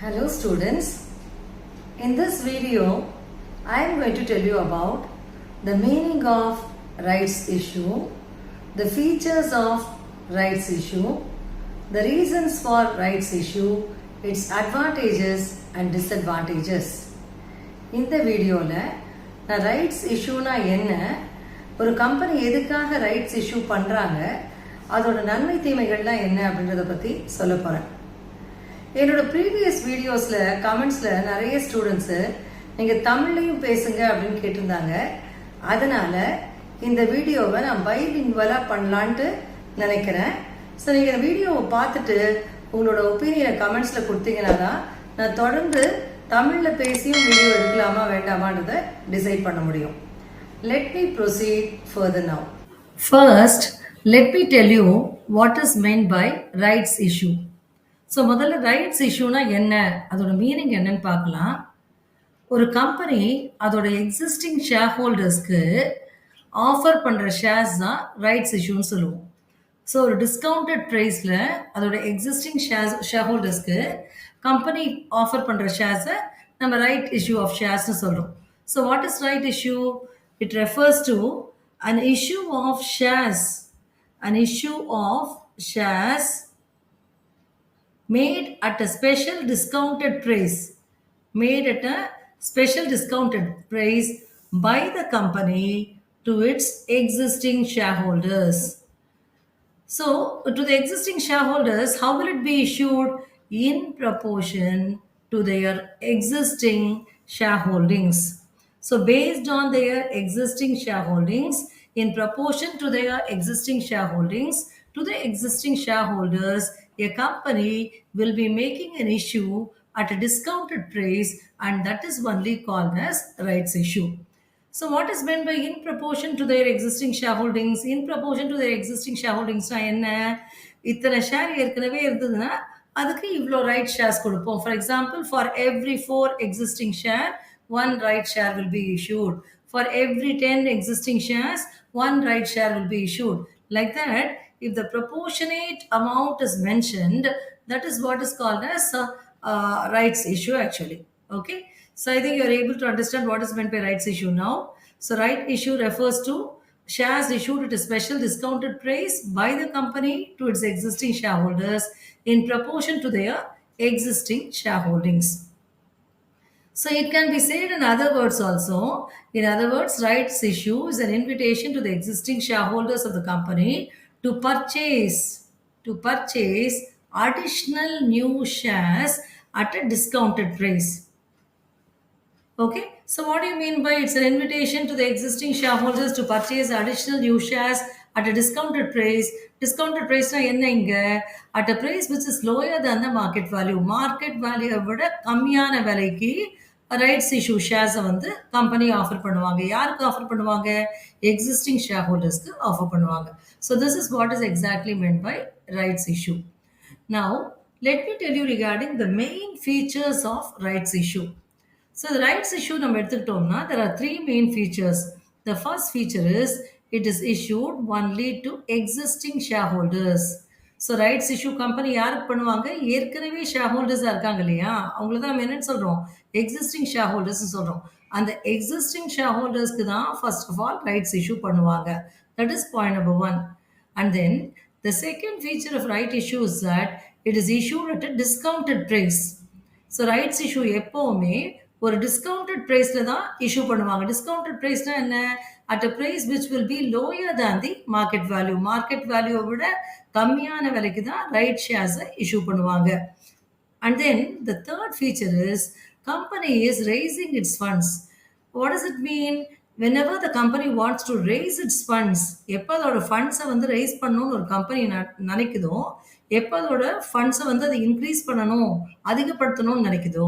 Hello students, in this video I am going to tell you about the meaning of rights issue, the features of rights issue, the reasons for rights issue, its advantages and disadvantages. இந்த வீடியோவில் நான் rights இஷ்யூனா என்ன, ஒரு company எதுக்காக rights issue பண்ணுறாங்க, அதோட நன்மை தீமைகள்லாம் என்ன அப்படின்றத பற்றி சொல்ல போகிறேன். என்னோட ப்ரீவியஸ் வீடியோஸில் கமெண்ட்ஸில் நிறைய ஸ்டூடெண்ட்ஸு நீங்கள் தமிழ்லையும் பேசுங்க அப்படின்னு கேட்டிருந்தாங்க. அதனால் இந்த வீடியோவை நான் பைலிங்குவலாக பண்ணலான்ட்டு நினைக்கிறேன். ஸோ நீங்கள் இந்த வீடியோவை பார்த்துட்டு உங்களோட ஒப்பீனியனை கமெண்ட்ஸில் கொடுத்தீங்கன்னா தான் நான் தொடர்ந்து தமிழில் பேசியும் வீடியோ எடுக்கலாமா வேண்டாமான்றதை டிசைட் பண்ண முடியும். Let me proceed further now. First let me tell you what is meant by rights issue. So முதல்ல ரைட்ஸ் இஷ்யூனா என்ன, அதோட மீனிங் என்னன்னு பார்க்கலாம். ஒரு கம்பெனி அதோட எக்ஸிஸ்டிங் ஷேர் ஹோல்டர்ஸ்க்கு ஆஃபர் பண்ணுற ஷேர்ஸ் தான் ரைட்ஸ் இஷ்யூன்னு சொல்லுவோம். ஸோ ஒரு டிஸ்கவுண்டட் ப்ரைஸில் அதோட எக்ஸிஸ்டிங் ஷேர் ஹோல்டர்ஸ்க்கு கம்பெனி ஆஃபர் பண்ணுற ஷேர்ஸை நம்ம ரைட் இஷ்யூ ஆஃப் ஷேர்ஸ்னு சொல்கிறோம். So what is right issue? It refers to an issue of shares, an issue of shares made at a special discounted price, made at a special discounted price by the company to its existing shareholders. So, to the existing shareholders, how will it be issued? In proportion to their existing shareholdings. So, based on their existing shareholdings, in proportion to their existing shareholdings, to the existing shareholders, a company will be making an issue at a discounted price, and that is only called as rights issue. So what is meant by in proportion to their existing shareholdings? In proportion to their existing shareholdings என்ன, இத்தனை share ஏற்கனவே இருந்ததுன்னா அதுக்கு இவ்வளோ right shares கொடுப்போம். For example, for every 4 existing share, 1 right share will be issued. For every 10 existing shares, 1 right share will be issued. Like that, if the proportionate amount is mentioned, that is what is called as rights issue actually. Okay. So I think you are able to understand what is meant by rights issue now. So right issue refers to shares issued at a special discounted price by the company to its existing shareholders in proportion to their existing shareholdings. So it can be said in other words also. In other words, rights issue is an invitation to the existing shareholders of the company to purchase additional new shares at a discounted price. Okay, so what do you mean by it's an invitation to the existing shareholders to purchase additional new shares at a discounted price? Discounted price na enna inga? At a price which is lower than the market value. Market value விட கம்மியான விலைக்கு rights issue ஷேர்ஸை வந்து company offer பண்ணுவாங்க. யாருக்கு offer பண்ணுவாங்க? Existing share ஹோல்டர்ஸ்க்கு offer பண்ணுவாங்க. So this is what is exactly meant by rights issue. Now let me tell you regarding the main features of rights issue. So the rights issue நம்ம எடுத்துக்கிட்டோம்னா there are 3 main features. The first feature is it is issued only to existing shareholders. So rights issue company யாருக்கு பண்ணுவாங்க? ஏற்கனவே share ஹோல்டர்ஸாக இருக்காங்க இல்லையா, அவங்கள தான் நம்ம என்னன்னு சொல்கிறோம்? எக்ஸிஸ்டிங் ஷேர் ஹோல்டர்ஸ்னு சொல்கிறோம். அந்த எக்ஸிஸ்டிங் ஷேர் ஹோல்டர்ஸ்க்கு தான் first of all rights issue பண்ணுவாங்க. That is point number 1. And then the second feature of right issue is that it is issued at a discounted price. So rights issue எப்போவுமே ஒரு discounted ப்ரைஸில் தான் issue பண்ணுவாங்க. Discounted ப்ரைஸ்னா என்ன? At a price which will be lower than the market value. Market வேல்யூவை விட கம்மியான விலைக்கு தான் ரைட் ஷேர்ஸை இஷ்யூ பண்ணுவாங்க. And then the third feature is company is raising its funds. What does it mean? whenever the company wants to raise its funds, எப்போ அதோட ஃபண்ட்ஸை வந்து ரைஸ் பண்ணணும்னு ஒரு கம்பெனி நினைக்குதோ, எப்போ அதோட ஃபண்ட்ஸை வந்து அதை இன்க்ரீஸ் பண்ணணும், அதிகப்படுத்தணும்னு நினைக்குதோ,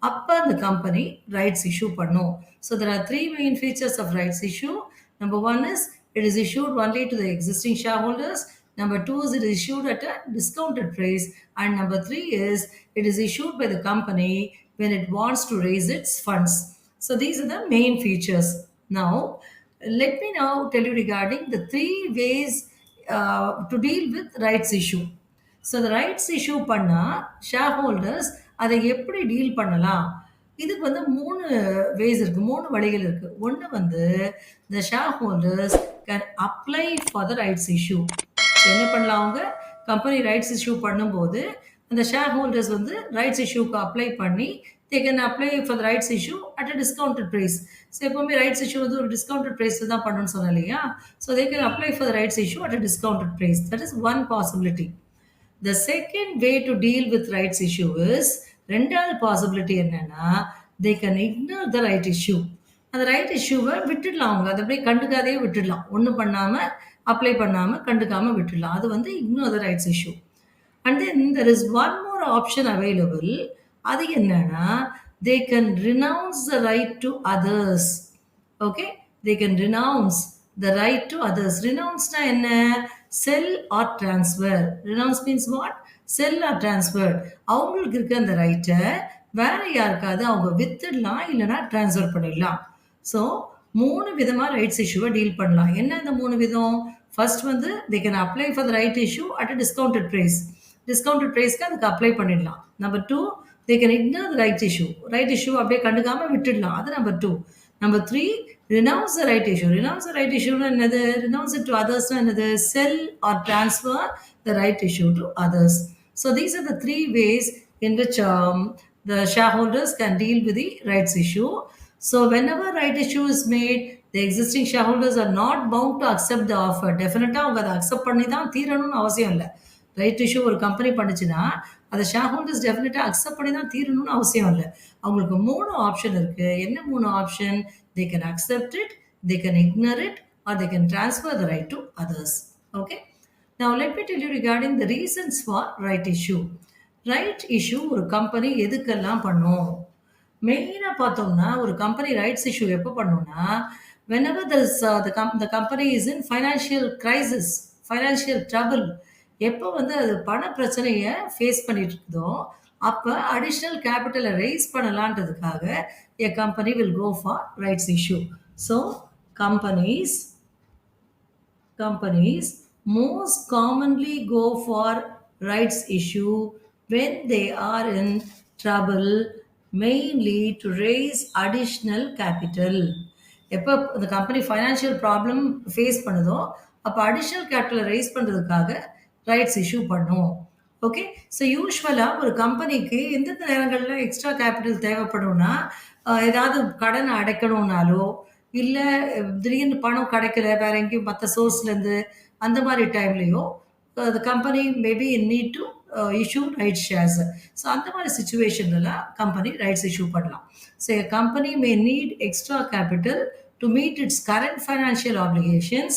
அப்போ அந்த கம்பெனி ரைட்ஸ் இஷ்யூ பண்ணும். So there are 3 main features of rights issue. Number 1 is it is issued only to the existing share holders. Number 2 is it is issued at a discounted price. And number 3 is it is issued by the company when it wants to raise its funds. So these are the main features. Now, let me now tell you regarding the 3 ways to deal with rights issue. So the rights issue panna shareholders அதை எப்படி deal பண்ணலாம்? இதுக்கு வந்து 3 ways இருக்கு. 3 வழிகள் இருக்கு. ஒண்ணு வந்து the shareholders can apply for the rights issue. என்ன பண்ணலாம் அவங்க? கம்பெனி ரைட்ஸ் இஷ்யூ பண்ணும்போது, அந்த ஷேர் ஹோல்டர்ஸ் வந்து ரைட்ஸ் இஷ்யூக்கு அப்ளை பண்ணி, they can apply for the rights issue at a discounted price. So எப்பவுமே ரைட்ஸ் இஷ்யூ வந்து ஒரு டிஸ்கவுண்டட் பிரைஸ்ல தான் பண்ணணும்னு சொன்னேன் இல்லையா? So they can apply for the rights issue at a discounted price. That is one possibility. The second way to deal with rights issue is, ரெண்டாவது possibility என்னன்னா, they can ignore the right issue. அந்த right இஷ்யூவை விட்டுடலாம் அவங்க. அதை அப்படியே கண்டுக்காதே விட்டுடலாம். ஒண்ணும் பண்ணாம, அப்ளை பண்ணாம, கண்டுக்காம விட்டுடலாம். அது வந்து ignore the rights issue. And then there is one more option available. அது என்னன்னா, they can renounce the right to others. Okay? They can renounce the right to others. Renounce na enna? Sell or transfer. Renounce means what? Sell or transfer. அவங்களுக்கு இருக்க அந்த ரைட்டை வேற யாருக்காவது அவங்க வித்துடலாம், இல்லைன்னா transfer பண்ணிடலாம். ஸோ 3 விதமா ரைட்ஸ் இஷ்யூவை டீல் பண்ணலாம். என்ன இந்த 3 விதம்? ஃபர்ஸ்ட் வந்து they can apply for the right issue at a discounted price. Discounted பிரைஸ்க்கு அதுக்கு அப்ளை பண்ணிடலாம். Number 2, they can ignore the right issue. Right issue அப்படியே கண்டுக்காம விட்டுடலாம். அது number 2. Number 3, renounce the right issue. Renounce the right issue என்னது? Renounce it to others என்னது? Sell or transfer the right issue to others. So these are the 3 ways in which the shareholders can deal with the rights issue. So whenever right issue is made, the existing shareholders are not bound to accept the offer. Definitely அவங்க அதை accept பண்ணி தான் தீரணும்னு அவசியம் இல்லை. Right issue ஒரு company பண்ணுச்சுன்னா, அதை share holders டெஃபினட்டா அக்செப்ட் பண்ணி தான் தீரணும்னு அவசியம் இல்லை. அவங்களுக்கு 3 ஆப்ஷன் இருக்கு. என்ன 3 option? They can accept it, they can ignore it, or they can transfer the right to others. Okay? Now let me tell you regarding the reasons for right issue. Right issue ஒரு company எதுக்கெல்லாம் பண்ணும்? மெயினா பார்த்தோம்னா, ஒரு company rights issue எப்போ பண்ணும்னா, whenever there is the company is in financial crisis, financial trouble, எப்போ வந்து அது பண பிரச்சனைய ஃபேஸ் பண்ணிட்டு இருக்குதோ, அப்ப அடிஷனல் கேபிட்டல ரெய்ஸ் பண்ணலான்றதுக்காக a company will go for rights issue. So companies most commonly go for rights issue when they are in trouble, mainly to raise additional capital. எப்போ அந்த கம்பெனி ஃபைனான்ஷியல் ப்ராப்ளம் ஃபேஸ் பண்ணுதோ, அப்போ additional கேபிட்டலை rice பண்ணுறதுக்காக rights issue பண்ணும். Okay? So யூஸ்வலாக ஒரு கம்பெனிக்கு எந்தெந்த நேரங்களில் எக்ஸ்ட்ரா கேபிட்டல் தேவைப்படும்னா, ஏதாவது கடனை அடைக்கணும்னாலோ, இல்லை திடீர்னு பணம் கிடைக்கல வேற எங்கேயும் மற்ற சோர்ஸ்லேருந்து, அந்த மாதிரி டைம்லேயோ the company may be in need to issue rights shares. So அந்த மாதிரி சிச்சுவேஷன்லாம் கம்பெனி ரைட்ஸ் இஷ்யூ பண்ணலாம். So a company may need extra capital to meet its current financial obligations.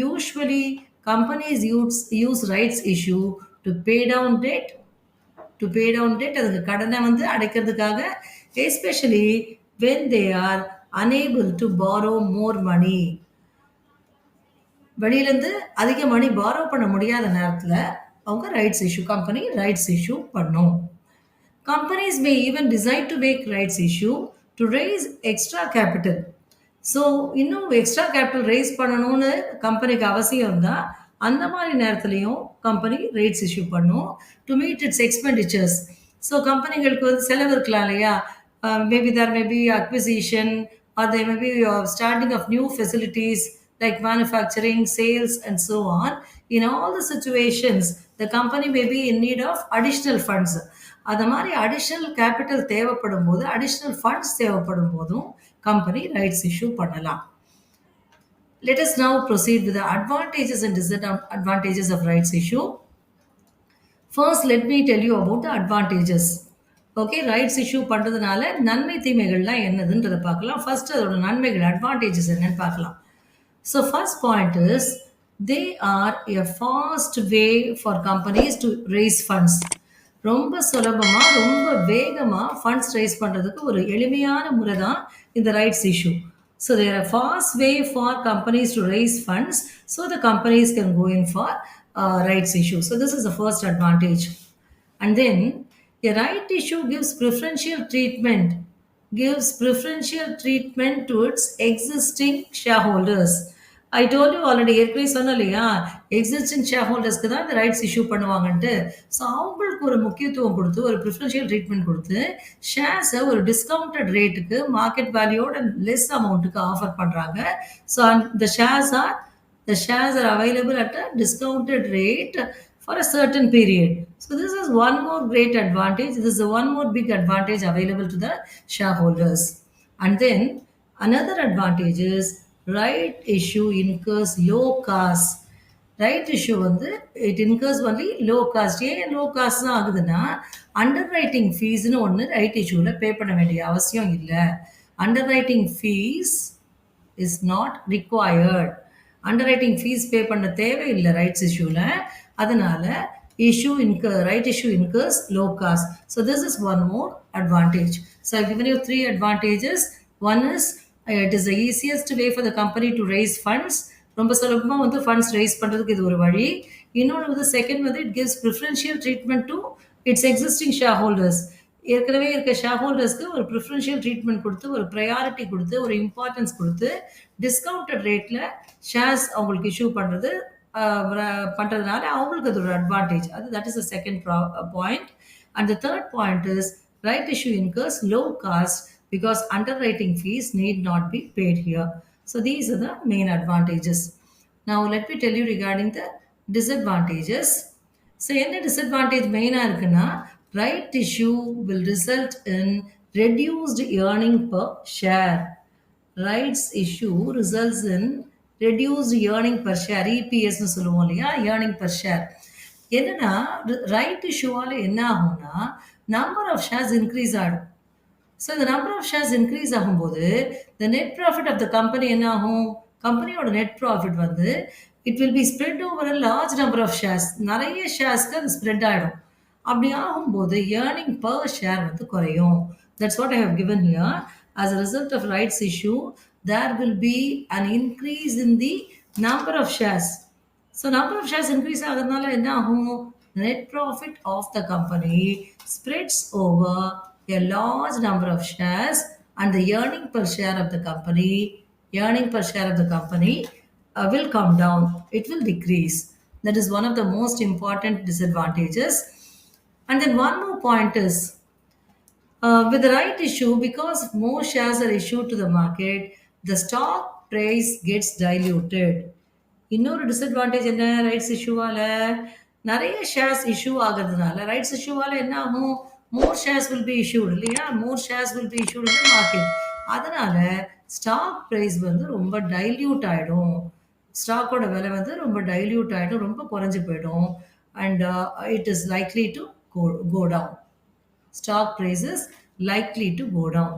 Usually companies use rights issue to pay down debt, அதுக்கு கடனை வந்து அடைக்கிறதுக்காக, especially when they are unable to borrow more money. வெளியிலேருந்து அதிக மணி borrow பண்ண முடியாத நேரத்தில் அவங்க rights issue, company rights issue பண்ணும். Companies may even decide to make rights issue to raise extra capital. So இன்னும் எக்ஸ்ட்ரா கேபிட்டல் ரைஸ் பண்ணணும்னு கம்பெனிக்கு அவசியம் இருந்தால், அந்த மாதிரி நேரத்துலையும் கம்பெனி ரைட்ஸ் இஷ்யூ பண்ணும் to meet its expenditures. So கம்பெனிகளுக்கு வந்து செலவு இருக்கலாம் இல்லையா? Maybe there may be acquisition, or there may be starting off new facilities like manufacturing, sales, and so on. In all the situations, the company may be in need of additional funds. அது மாதிரி additional capital தேவைப்படும் போது, additional funds தேவைப்படும் போதும் company rights issue பண்ணலாம். Let us now proceed with the advantages and disadvantages of rights issue. First, let me tell you about the advantages. Okay, rights issue பண்ணுறதுனால நன்மை தீமைகள்லாம் என்னதுன்றதை பார்க்கலாம். ஃபர்ஸ்ட் அதோட நன்மைகள், அட்வான்டேஜஸ் என்னன்னு பார்க்கலாம். So first point is, they are a fast way for companies to raise funds. ரொம்ப சுலபமாக, ரொம்ப வேகமாக ஃபண்ட்ஸ் ரைஸ் பண்ணுறதுக்கு ஒரு எளிமையான முறை தான் இந்த rights issue. So there a fast way for companies to raise funds, so the companies can go in for rights issue. So this is the first advantage. And then a right issue gives preferential treatment to its existing shareholders. I told you already ஏற்கனவே சொன்னேன் இல்லையா? Existing share ஹோல்டர்ஸ்க்கு தான் இந்த rights issue பண்ணுவாங்கன்ட்டு. So அவங்களுக்கு ஒரு முக்கியத்துவம் குடுத்து, ஒரு பிரிஃபரன்ஷியல் ட்ரீட்மெண்ட் குடுத்து, ஷேர்ஸ ஒரு டிஸ்கவுண்டட் ரேட்டுக்கு மார்க்கெட் வேல்யூவோட லெஸ் அமௌண்ட்டுக்கு ஆஃபர் பண்றாங்க. So the shares are available at a discounted rate for a certain period. So this is one more great advantage. This is one more big advantage available to the shareholders. And then another advantage is right issue incurs low cost. Right issue வந்து it இன்கர்ஸ் only low cost. ஏன் low cost தான் ஆகுதுன்னா, under writing ஃபீஸ்னு ஒன்று right இஷ்யூவில் பே பண்ண வேண்டிய அவசியம் இல்லை. Under writing fees is not required. Under writing fees pay பண்ண தேவையில்லை ரைட்ஸ் இஷ்யூவில். அதனால right issue incurs low cost. So this is one more advantage. So I've given you 3 advantages. One is it is the easiest way for the company to raise funds. ரொம்ப சுலபமாக வந்து funds rice பண்ணுறதுக்கு இது ஒரு வழி. இன்னொன்று வந்து second வந்து it gives preferential treatment to it's existing share holders. ஏற்கனவே இருக்க ஷேர் ஹோல்டர்ஸ்க்கு ஒரு ப்ரிஃபரன்ஷியல் ட்ரீட்மெண்ட் கொடுத்து, ஒரு ப்ரையாரிட்டி கொடுத்து, ஒரு இம்பார்ட்டன்ஸ் கொடுத்து, டிஸ்கவுண்டட் ரேட்டில் ஷேர்ஸ் அவங்களுக்கு இஷ்யூ பண்ணுறதுனால அவங்களுக்கு அது ஒரு advantage. That is the second point. And the third point is right issue incurs low cost because underwriting fees need not be paid here. So these are the main advantages. Now let me tell you regarding the disadvantages. So என்ன disadvantage main இருக்குன்னா, right issue will result in reduced earning per share. Rights issue results in reduced earning per share. EPS னு சொல்லுவோம் இல்லையா, earning per share. என்னன்னா right இஷ்யூவால என்ன ஆகும்னா, number of shares increase ஆகும். ஸோ இந்த நம்பர் ஆஃப் ஷேர்ஸ் இன்க்ரீஸ் ஆகும்போது the net profit of the company என்ன ஆகும்? கம்பெனியோட நெட் ப்ராஃபிட் வந்து it will be spread over a large number of shares. நிறைய ஷேர்ஸ்க்கு அது ஸ்ப்ரெட் ஆகிடும். அப்படி ஆகும்போது ஏர்னிங் பர் ஷேர் வந்து குறையும். That's what I have given here. As a result of rights issue there will be an increase in the number of shares. So number of shares increase ஆகிறதுனால என்ன ஆகும்? Net profit of the company spreads over a large number of shares and the earning per share of the company will come down. It will decrease. That is one of the most important disadvantages. And then one more point is with the right issue, because more shares are issued to the market, the stock price gets diluted. இன்னொரு disadvantage என்ன? Rights இஷ்யூவால் நிறைய shares issue ஆகிறதுனால rights இஷ்யூவால் என்ன ஆகும்? more shares will be issued இல்லையா? more shares will be issued in the market. அதனால stock price வந்து ரொம்ப டைல்யூட் ஆகிடும். ஸ்டாக்கோட விலை வந்து ரொம்ப டைல்யூட் ஆகிடும், ரொம்ப குறைஞ்சி போயிடும். And it is likely to go down. Stock price is likely to go down.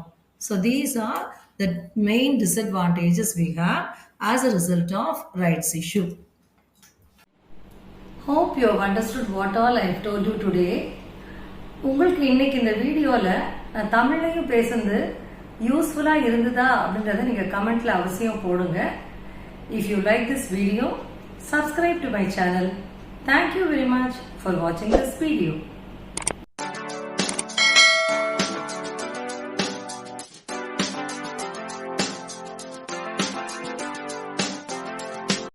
So these are the main disadvantages we have as a result of rights issue. Hope you have understood what all I have told you today. உங்களுக்கு இன்னைக்கு இந்த வீடியோவில் நான் தமிழ்லையும் பேசுனது யூஸ்ஃபுல்லாக இருந்ததா அப்படின்றத நீங்கள் கமெண்ட்டில் அவசியம் போடுங்க. If you like this video, subscribe to my channel. Thank you very much for watching this video.